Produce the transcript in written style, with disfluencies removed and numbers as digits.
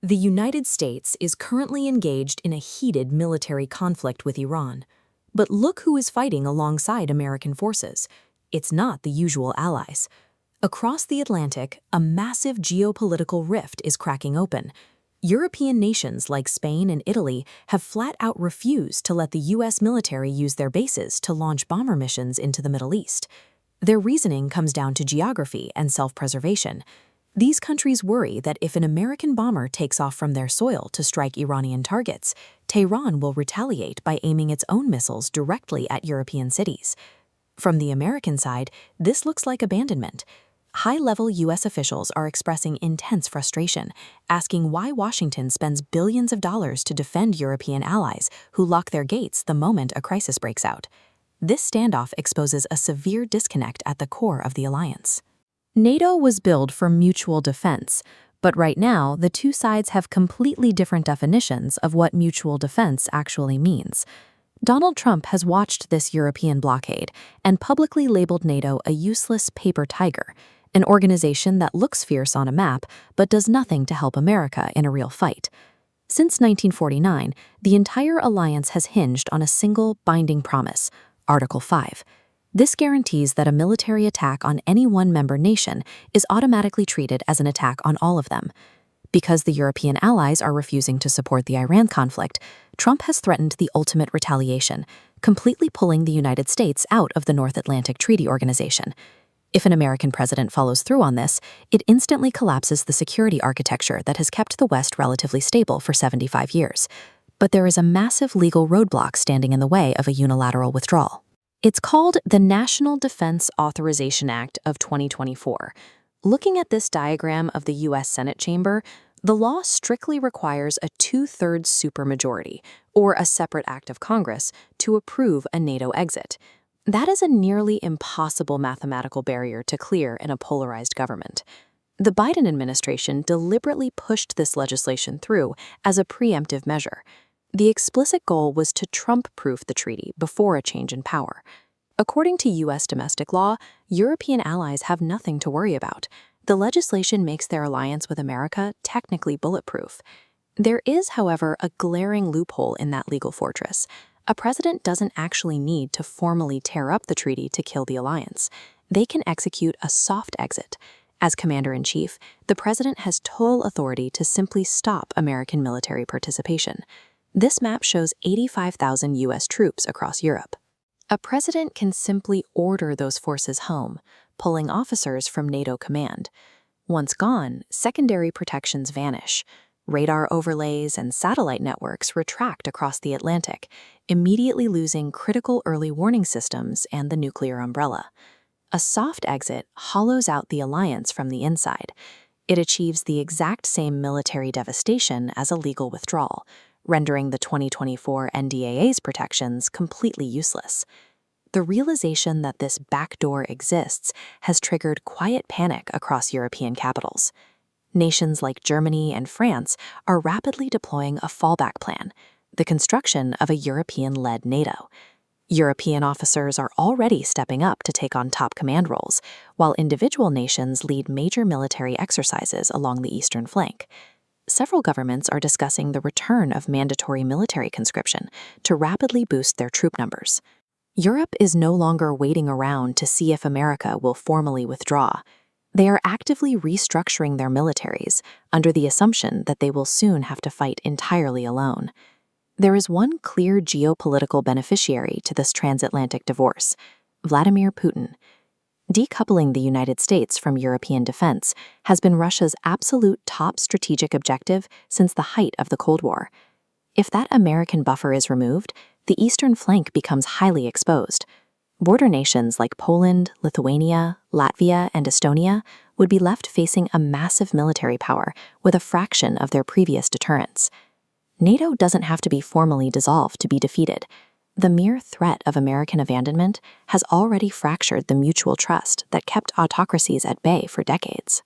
The United States is currently engaged in a heated military conflict with Iran. But look who is fighting alongside American forces. It's not the usual allies. Across the Atlantic, a massive geopolitical rift is cracking open. European nations like Spain and Italy have flat-out refused to let the U.S. military use their bases to launch bomber missions into the Middle East. Their reasoning comes down to geography and self-preservation. These countries worry that if an American bomber takes off from their soil to strike Iranian targets, Tehran will retaliate by aiming its own missiles directly at European cities. From the American side, this looks like abandonment. High-level U.S. officials are expressing intense frustration, asking why Washington spends billions of dollars to defend European allies who lock their gates the moment a crisis breaks out. This standoff exposes a severe disconnect at the core of the alliance. NATO was built for mutual defense, but right now the two sides have completely different definitions of what mutual defense actually means. Donald Trump has watched this European blockade and publicly labeled NATO a useless paper tiger, an organization that looks fierce on a map but does nothing to help America in a real fight. Since 1949, the entire alliance has hinged on a single binding promise, Article 5. This guarantees that a military attack on any one member nation is automatically treated as an attack on all of them. Because the European allies are refusing to support the Iran conflict, Trump has threatened the ultimate retaliation, completely pulling the United States out of the North Atlantic Treaty Organization. If an American president follows through on this, it instantly collapses the security architecture that has kept the West relatively stable for 75 years. But there is a massive legal roadblock standing in the way of a unilateral withdrawal. It's called the National Defense Authorization Act of 2024. Looking at this diagram of the U.S. Senate chamber, the law strictly requires a 2/3 supermajority, or a separate act of Congress, to approve a NATO exit. That is a nearly impossible mathematical barrier to clear in a polarized government. The Biden administration deliberately pushed this legislation through as a preemptive measure. The explicit goal was to Trump-proof the treaty before a change in power. According to U.S. domestic law, European allies have nothing to worry about. The legislation makes their alliance with America technically bulletproof. There is, however, a glaring loophole in that legal fortress. A president doesn't actually need to formally tear up the treaty to kill the alliance. They can execute a soft exit. As commander-in-chief, the president has total authority to simply stop American military participation. This map shows 85,000 U.S. troops across Europe. A president can simply order those forces home, pulling officers from NATO command. Once gone, secondary protections vanish. Radar overlays and satellite networks retract across the Atlantic, immediately losing critical early warning systems and the nuclear umbrella. A soft exit hollows out the alliance from the inside. It achieves the exact same military devastation as a legal withdrawal, rendering the 2024 NDAA's protections completely useless. The realization that this backdoor exists has triggered quiet panic across European capitals. Nations like Germany and France are rapidly deploying a fallback plan, the construction of a European-led NATO. European officers are already stepping up to take on top command roles, while individual nations lead major military exercises along the eastern flank. Several governments are discussing the return of mandatory military conscription to rapidly boost their troop numbers. Europe is no longer waiting around to see if America will formally withdraw. They are actively restructuring their militaries under the assumption that they will soon have to fight entirely alone. There is one clear geopolitical beneficiary to this transatlantic divorce: Vladimir Putin. Decoupling the United States from European defense has been Russia's absolute top strategic objective since the height of the Cold War. If that American buffer is removed, the eastern flank becomes highly exposed. Border nations like Poland, Lithuania, Latvia, and Estonia would be left facing a massive military power with a fraction of their previous deterrence. NATO doesn't have to be formally dissolved to be defeated. The mere threat of American abandonment has already fractured the mutual trust that kept autocracies at bay for decades.